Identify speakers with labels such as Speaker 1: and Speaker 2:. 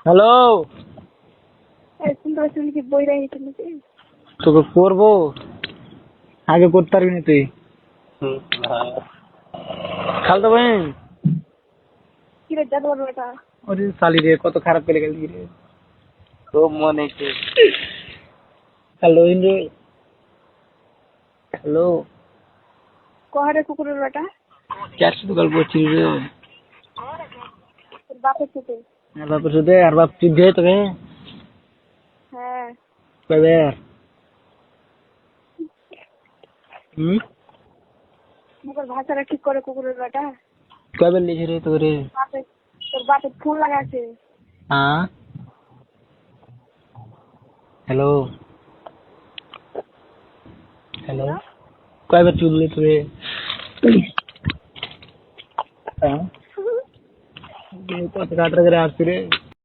Speaker 1: Hello, তোকে করবো আগে করতে পারবি না তুই। খালতো বোন ওরে শালি রে, কত খারাপ করে গেলি রে।
Speaker 2: খুব মনে কি
Speaker 1: হ্যালো রে, হ্যালো
Speaker 3: কহারে কুকুরের বেটা
Speaker 1: ক্যাশ তো গল্প করছিস রে।
Speaker 3: তোর বাপের সাথে।
Speaker 1: আর বাপের সাথে আর বাপ তুই দে তোকে
Speaker 3: হ্যাঁ
Speaker 1: কবে
Speaker 3: মুখের ভাষাটা ঠিক করে কুকুরের বেটা।
Speaker 1: কবে লিখে রে তোরে?
Speaker 3: বাপের তোর বাপের ফোন লাগাছে।
Speaker 1: হ্যাঁ হ্যালো হ্যালো কয়বার চুদলি তোরে? হ্যাঁ কত কাটরা করে আসছি রে।